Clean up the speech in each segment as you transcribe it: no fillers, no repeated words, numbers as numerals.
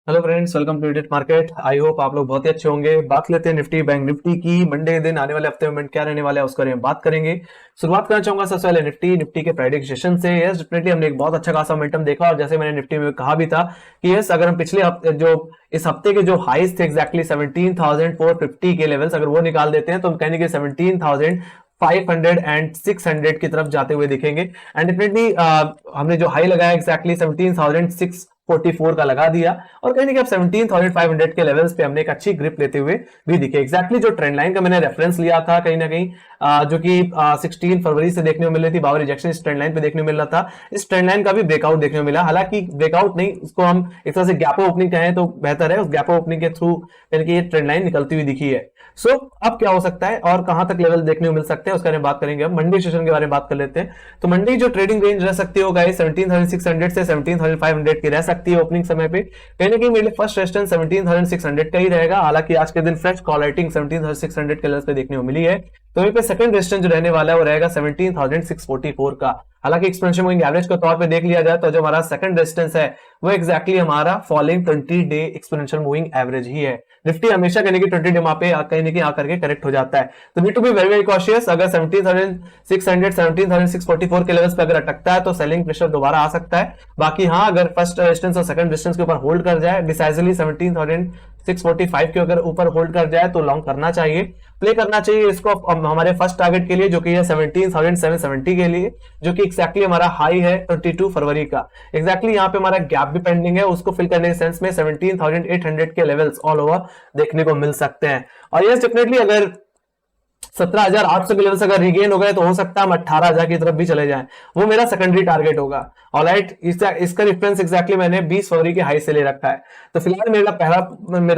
Hello friends, welcome to Indian market. I hope आप लोग बहुत ही अच्छे होंगे। बात लेते हैं निफ्टी बैंक निफ्टी की। मंडे के दिन आने वाले हफ्ते में क्या रहने वाला है उसके बारे में बात करेंगे। शुरुआत करना चाहूंगा सबसे पहले निफ्टी के फ्राइडे के सेशन से। यस, डेफिनेटली हमने एक बहुत अच्छा खासा मोमेंटम देखा और जैसे मैंने निफ्टी में कहा भी था कि यस, अगर हम पिछले हफ्ते जो इस हफ्ते के जो हाईज थे एग्जैक्टली 17,450 के लेवल्स अगर वो निकाल देते हैं तो हम कहेंगे 17,500 एंड 600 की तरफ जाते हुए दिखेंगे। एंड डेफिनेटली हमने जो हाई लगाया एग्जैक्टली 17,644 का लगा दिया और कहीं ना कहीं 17,500 के लेवल्स पे हमने एक अच्छी ग्रिप लेते हुए भी दिखे। एग्जैक्टली जो ट्रेंड लाइन का मैंने रेफरेंस लिया था कहीं ना कहीं जो कि 16 फरवरी से देखने को मिल रही थी, बावर रिजेक्शन इस ट्रेंड लाइन पे देखने को मिल रहा था। इस ट्रेंड लाइन का भी ब्रेकआउट देखने को मिला, हालांकि ब्रेकआउट नहीं, इसको हम एक तरह से गैप ओपनिंग कहें तो बेहतर है। उस गैप ओपनिंग के थ्रू यानी कि ये ट्रेंड लाइन निकलती हुई दिखी है। सो अब क्या हो सकता है और कहां तक लेवल देखने को मिल सकते हैं उसके बारे में बात करेंगे। अब मंडी सेशन के बारे में बात कर लेते हैं। तो मंडी जो ट्रेडिंग रेंज रह सकती है गाइस 17,600 से 17,500 की रह सकती है ओपनिंग समय पे। कहीं ना कहीं मेरे फर्स्ट रेजिस्टेंस 17,600 का ही रहेगा, हालांकि आज के दिन फ्रेश कॉल राइटिंग 17,600 के लेवल पे देखने को मिली है। तो वहीं पे सेकंड रेजिस्टेंस जो रहने वाला है वो रहेगा 17,644 का। हालांकि एक्सपोनेंशियल मूविंग एवरेज के तौर पे देख लिया जाए तो जो हमारा सेकंड रेजिस्टेंस है वो एग्जैक्टली हमारा following 20 day exponential moving average ही है। निफ्टी हमेशा कहने की 20 डे वहां पे कहीं ना कहीं आकर के करेक्ट हो जाता है। तो need to be very very cautious. अगर 17,600 17,644 के लेवल्स पे अगर अटकता है तो सेलिंग प्रेशर दोबारा आ सकता है। बाकी हाँ, अगर फर्स्ट रेजिस्टेंस और सेकंड रेजिस्टेंस के ऊपर होल्ड कर जाए, डिसाइजली 17,645 के अगर ऊपर होल्ड कर जाए तो लॉन्ग करना चाहिए, प्ले करना चाहिए इसको हमारे फर्स्ट टारगेट के लिए जो कि है 17,770 के लिए, जो कि एक्जैक्टली हमारा हाई है 22 फरवरी का। एग्जैक्टली यहाँ पे हमारा गैप भी पेंडिंग है, उसको फिल करने के सेंस में 17,800 के लेवल्स ऑल ओवर देखने को मिल सकते हैं। और यस, डेफिनेटली अगर 17,800 के लेवल से अगर रिगेन हो गए तो हो सकता है हम 18,000 की तरफ भी चले जाएं। वो मेरा सेकेंडरी टारगेट होगा। ऑलराइट, इसका रेफरेंस एग्जैक्टली मैंने 20 फरवरी के हाई से ले रखा है। तो फिलहाल मेरा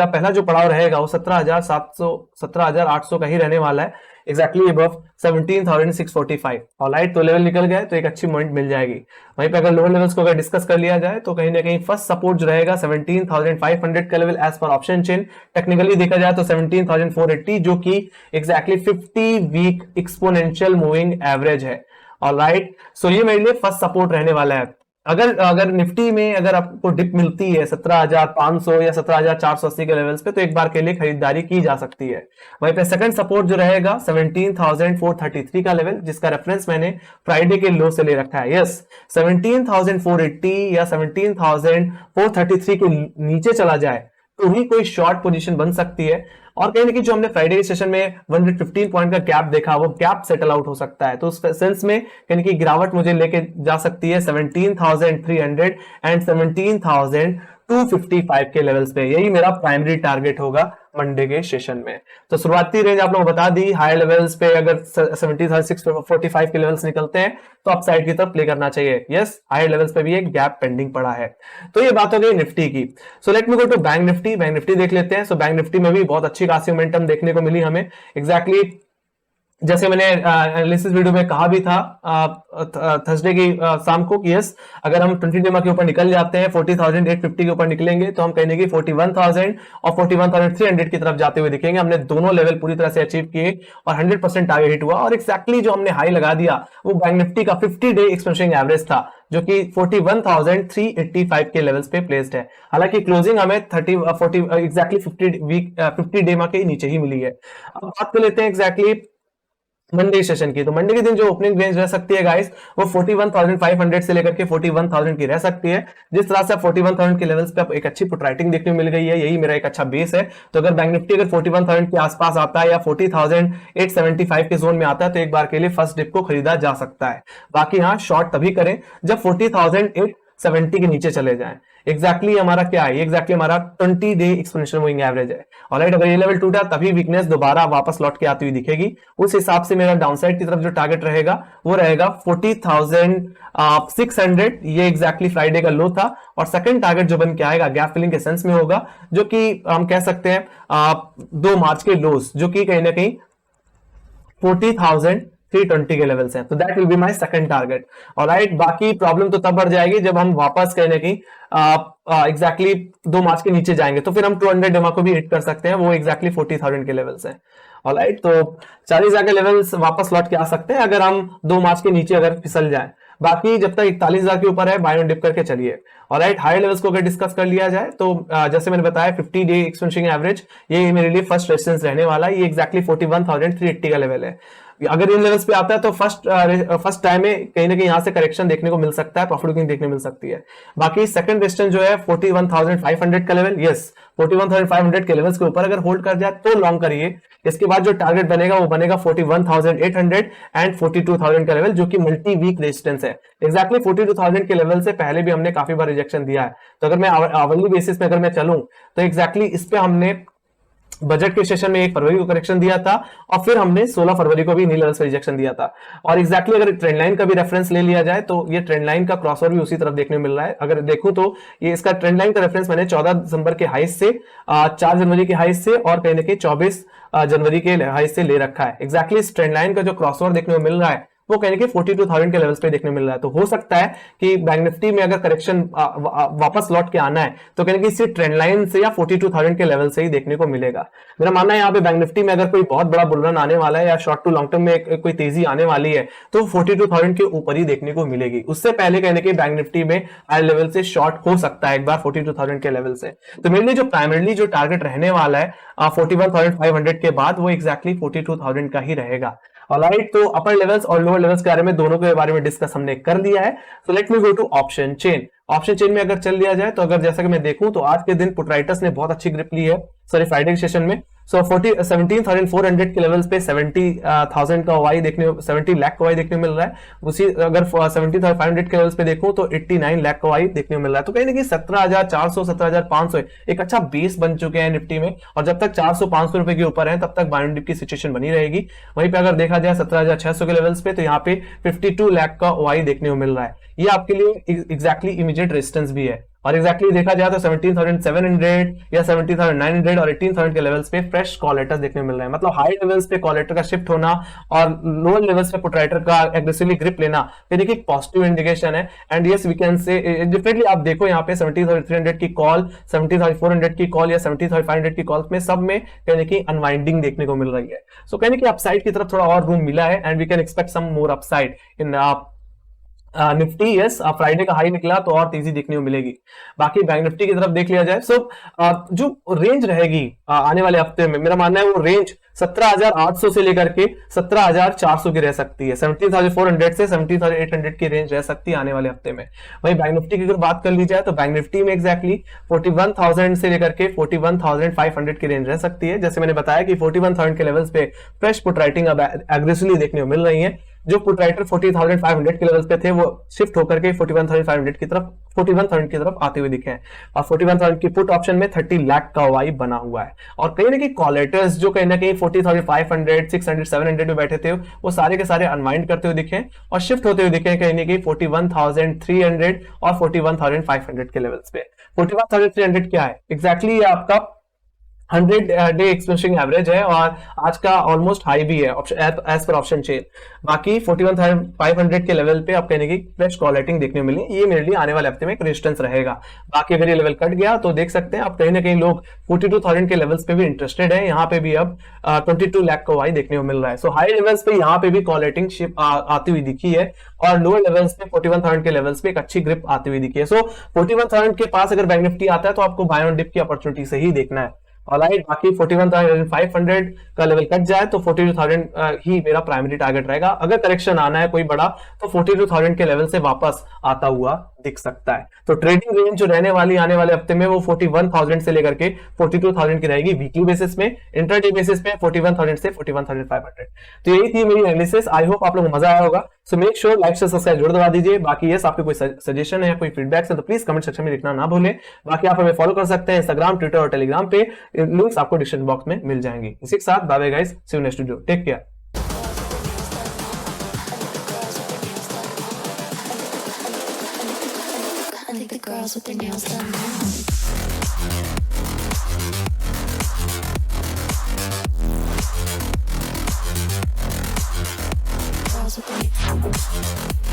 पहला जो पड़ाव रहेगा वो 17,700 17,800 का ही रहने वाला है, एग्जैक्टली अबव 17,645। ऑलराइट, तो लेवल निकल गए तो एक अच्छी मोमेंट मिल जाएगी। वहीं पे अगर लोअर लेवल्स को अगर डिस्कस कर लिया जाए तो कहीं ना कहीं फर्स्ट सपोर्ट जो रहेगा 17,500 का level as per option chain. Technically देखा जाए तो 17,480 जो कि exactly 50 week exponential moving average है। ऑलराइट, सो ये मेरे लिए फर्स्ट सपोर्ट रहने वाला है। अगर अगर निफ्टी में अगर आपको डिप मिलती है 17,500 या 17,480 के लेवल्स पे तो एक बार के लिए खरीदारी की जा सकती है। वहीं पे सेकंड सपोर्ट जो रहेगा 17,433 का लेवल, जिसका रेफरेंस मैंने फ्राइडे के लो से ले रखा है। यस, 17,480 या 17,433 के नीचे चला जाए तो ही कोई शॉर्ट पोजीशन बन सकती है। और कहीं ना कहीं जो हमने फ्राइडे के सेशन में 115 पॉइंट का गैप देखा वो गैप सेटल आउट हो सकता है। तो उस सेंस में कहीं की गिरावट मुझे लेके जा सकती है 17,300 एंड 17,255 के लेवल्स पे। यही मेरा प्राइमरी टारगेट होगा मंडे के सेशन में। तो शुरुआती रेंज आप लोगों को बता दी, हाई लेवल्स पे अगर 17,645 के लेवल्स निकलते हैं तो अपसाइड की तरफ प्ले करना चाहिए। यस, हाई लेवल्स पे भी एक गैप पेंडिंग पड़ा है। तो ये बात हो गई निफ्टी की। So let me go to bank Nifty. Bank Nifty देख लेते हैं। सो बैंक निफ्टी में भी बहुत अच्छी खासी मोमेंटम देखने को मिली हमें। एग्जैक्टली जैसे मैंने एनालिसिस वीडियो में कहा भी था थर्सडे की शाम को कि यस, अगर हम 20 डेमा के ऊपर निकल जाते हैं 40,850 के ऊपर निकलेंगे तो हम कहेंगे कि 41,000 और 41,300 की तरफ जाते हुए दिखेंगे। हमने दोनों लेवल पूरी तरह से अचीव किए और 100% टारगेट हिट हुआ। और एक्जैक्टली जो हमने हाई लगा दिया वो बैंक निफ्टी का 50 डे एक्सपेंशन एवरेज था जो कि 41,385 के लेवल्स पे प्लेस्ड है। हालांकि क्लोजिंग हमें 40 एग्जैक्टली 50 डे के नीचे ही मिली है। अब बात कर लेते हैं एग्जैक्टली मंडे सेशन की। तो मंडे के दिन जो ओपनिंग रेंज रह सकती है गाइस वो 41,500 से लेकर के 41,000 की रह सकती है। जिस तरह से 41,000 के लेवल्स पे एक अच्छी पुट राइटिंग देखने को मिल गई है, यही मेरा एक अच्छा बेस है। तो अगर बैंक निफ्टी अगर 41,000 के आसपास आता है या 40,875 के जोन में आता है तो एक बार के लिए फर्स्ट डिप को खरीदा जा सकता है। बाकी हाँ, शॉर्ट तभी करें जब 40,870 के नीचे चले जाएं। एग्जैक्टली हमारा क्या है, एग्जैक्टली हमारा 20 डे एक्सपोनेंशियल मूविंग एवरेज है। ऑलराइट, अगर ये लेवल टूटा तभी वीकनेस दोबारा वापस लौट के आती हुई दिखेगी। उस हिसाब से मेरा डाउनसाइड की तरफ जो टारगेट रहेगा वो रहेगा 40,600। ये एग्जैक्टली फ्राइडे का लो था और सेकंड टारगेट जो बन के आएगा गैप फिलिंग के सेंस में होगा, जो कि हम कह सकते हैं 2 मार्च के लोस, जो कि कहीं ना कहीं 40,320 के लेवल्स हैं। तो that will be my second target. Alright, बाकी प्रॉब्लम तो तब बढ़ जाएगी जब हम वापस कहने की एग्जैक्टली 2 मार्च के नीचे जाएंगे तो फिर हम 200 डेमा को भी हिट कर सकते हैं, वो एग्जैक्टली 40,000 के लेवल्स हैं। ऑलराइट, तो 40,000 के लेवल्स वापस लौट के आ सकते हैं अगर हम 2 मार्च के नीचे अगर फिसल जाए। बाकी जब तक 41,000 के ऊपर है बाय ऑन डिप करके चलिए। ऑलराइट, हाई लेवल्स को अगर डिस्कस कर लिया जाए तो जैसे मैंने बताया 50 डे एक्सपेंशन एवरेज ये मेरे लिए फर्स्ट रेजिस्टेंस रहने वाला है। ये एक्जैक्टली 41,380 का लेवल है। अगर इन लेवल्स पे आता है तो फर्स्ट टाइम में कहीं ना कहीं यहां से करेक्शन देखने को मिल सकता है, प्रॉफिट बुकिंग देखने को मिल सकती है। बाकी सेकंड रेजिस्टेंस जो है 41,500 का लेवल, यस 41,500 के लेवल्स के ऊपर अगर होल्ड कर जाए तो लॉन्ग करिए। इसके बाद जो टारगेट बनेगा वो बनेगा 41,800 एंड 42,000 का लेवल, जो कि मल्टी वीक रेजिस्टेंस है। एक्जैक्टली 42,000 के लेवल से पहले भी हमने काफी बार रिजेक्शन दिया है। तो अगर मैं आवरली बेसिस में अगर मैं चलूं तो एक्जैक्टली इस पे हमने बजट के सेशन में 1 फरवरी को करेक्शन दिया था और फिर हमने 16 फरवरी को भी इन्हीं लेवल्स पे रिजेक्शन दिया था। और एक्जैक्टली अगर ट्रेंड लाइन का भी रेफरेंस ले लिया जाए तो ये ट्रेंड लाइन का क्रॉसओवर भी उसी तरफ देखने को मिल रहा है। अगर देखूं तो ये इसका ट्रेंड लाइन का रेफरेंस मैंने 14 दिसंबर के हाई से 4 जनवरी के हाई से और कहीं ना कहीं 24 जनवरी के हाई से ले रखा है। एक्जैक्टली इस ट्रेंड लाइन का जो क्रॉसओवर देखने को मिल रहा है वो कहीं कि 42,000 के लेवल्स पे देखने मिल रहा है। तो हो सकता है कि बैंक निफ्टी में अगर करेक्शन वापस लौट के आना है तो कहीं कि इसी ट्रेंड लाइन से या 42,000 के लेवल से ही देखने को मिलेगा। मेरा मानना है यहाँ पे बैंक निफ्टी में अगर कोई बहुत बड़ा बुल रन आने वाला है या शॉर्ट टू लॉन्ग टर्म में कोई तेजी आने वाली है तो 42,000 के ऊपर ही देखने को मिलेगी। उससे पहले कहने के बैंक निफ्टी में हाई लेवल से शॉर्ट हो सकता है एक बार 42,000 के लेवल से। तो मेरे लिए जो प्राइमरली जो टारगेट रहने वाला है 41,500 के बाद वो एक्जैक्टली 42,000 का ही रहेगा। ऑलराइट, तो अपर लेवल्स और लोअर लेवल्स के बारे में दोनों के बारे में डिस्कस हमने कर लिया है। So let me go to option chain. Option chain में अगर चल लिया जाए तो अगर जैसा कि मैं देखूं तो आज के दिन पुट राइटर्स ने बहुत अच्छी ग्रिप ली है, सॉरी फ्राइडे के सेशन में। सो 17,400 के लेवल्स पे 70,000 का वाई देखने 70 लाख का वाई देखने को मिल रहा है। उसी अगर 17,500 के लेवल्स पे देखूं तो 89 लाख का वाई देखने को मिल रहा है। तो कहीं ना कहीं 17,400 17,500 एक अच्छा बेस बन चुके हैं निफ्टी में। और जब तक 400-500 रुपए के ऊपर है तब तक बाय ऑन डिप की सिचुएशन बनी रहेगी। वहीं पे अगर देखा जाए 17,600 के लेवल्स पे तो यहाँ पे 52 लाख का वाई देखने को मिल रहा है। ये आपके लिए एग्जैक्टली इमीडिएट रेजिस्टेंस भी है। और एक्जैक्टली देखा जाए तो 17,700 या 17,900 और 18,000 के लेवल्स पे फ्रेश कॉल लेटर्स देखने को मिल रहे हैं। मतलब हाई लेवल्स पे कॉल लेटर का शिफ्ट होना और लोअर लेवल्स पे पुट राइटर का एग्रेसिवली ग्रिप लेना ये देखिए पॉजिटिव इंडिकेशन है। And yes we can say definitely आप देखो यहाँ पे 17,300 की कॉल, 17,400 की कॉल या 17,500 की कॉल में सब में कहने की अनवाइंडिंग देखने को मिल रही है। सो कहने की अपसाइड की तरफ थोड़ा और रूम मिला है and we can expect some more upside in Nifty. Yes Friday का हाई निकला तो और तेजी देखने को मिलेगी। बाकी बैंक निफ्टी की तरफ देख लिया जाए सो जो रेंज रहेगी आने वाले हफ्ते में मेरा मानना है वो रेंज 17,800 से लेकर के 17,400 की रह सकती है। 17,400 से 17,800 की रेंज रह सकती है आने वाले हफ्ते में। वहीं बैंक निफ्टी की अगर बात कर ली जाए तो बैंक निफ्टी में एक्जैक्टली 41,000 से लेकर के 41,500 की रेंज रह सकती है। जैसे मैंने बताया कि 41,000 के लेवल्स पे फ्रेश पुट राइटिंग अब एग्रेसिवली देखने को मिल रही है। जो पुट राइटर 40,500 के लेवल्स पे थे वो शिफ्ट होकर के 41,500 की तरफ 41,000 की तरफ आते हुए दिखे हैं। और 41,000 की पुट ऑप्शन में 30 लाख का वाई बना हुआ है। और कहीं ना कहीं कॉलेटर्स जो कहीं ना कहीं 40,500 600 700 में बैठे थे वो सारे के सारे अनवाइंड करते हुए दिखे और शिफ्ट होते हुए दिखे कहीं ना कहीं 41,300 और 41,500 के लेवल्स पे। 41,300 क्या है एक्जैक्टली आपका 100 डे एक्सपेंशन एवरेज है और आज का ऑलमोस्ट हाई भी है एज पर ऑप्शन चेन। बाकी 41,500 के लेवल पे आप कहने की फ्रेश कॉल राइटिंग देखने को मिली, ये मेरे लिए आने वाले हफ्ते में एक रेजिस्टेंस रहेगा। बाकी अगर ये लेवल कट गया तो देख सकते हैं आप कहीं ना कहीं लोग 42,000 के लेवल्स पे भी इंटरेस्टेड है। यहाँ पे भी अब 22 लाख का वाई देखने को मिल रहा है। सो हाई लेवल्स पे यहाँ पे भी कॉल राइटिंग शिप आती हुई दिखी है और लोअर लेवल्स पे 41,000 के लेवल्स पे एक अच्छी ग्रिप आती हुई दिखी है। सो 41,000 के पास अगर बैंक निफ्टी आता है तो आपको बाय ऑन डिप की अपॉर्चुनिटी से ही देखना है। ऑलराइट, बाकी 41,500 का लेवल कट जाए तो 42,000 ही मेरा प्राइमरी टारगेट रहेगा। अगर करेक्शन आना है कोई बड़ा तो 42,000 के लेवल से वापस आता हुआ दिख सकता है। तो ट्रेडिंग रेंज जो रहने वाली आने वाले हफ्ते में वो 41,000 से लेकर के 42,000 की रहेगी वीकली बेसिस में। इंट्राडे बेसिस में 41,000 से 41,500। तो यही थी मेरी एनालिसिस। आई होप आप लोगों को मजा आया होगा। सो मेक श्योर लाइक से सब्सक्राइब जरूर दबा दीजिए। बाकी यस आपके कोई सजेशन है या कोई फीडबैक है तो प्लीज कमेंट सेक्शन में लिखना ना भूलें। बाकी आप हमें फॉलो कर सकते हैं इंस्टाग्राम, ट्विटर और टेलीग्राम पे, लिंक्स आपको डिस्क्रिप्शन बॉक्स में मिल जाएंगी। इसी के साथ bye bye guys, see you next video, take care. The girls with their nails done now. Girls with their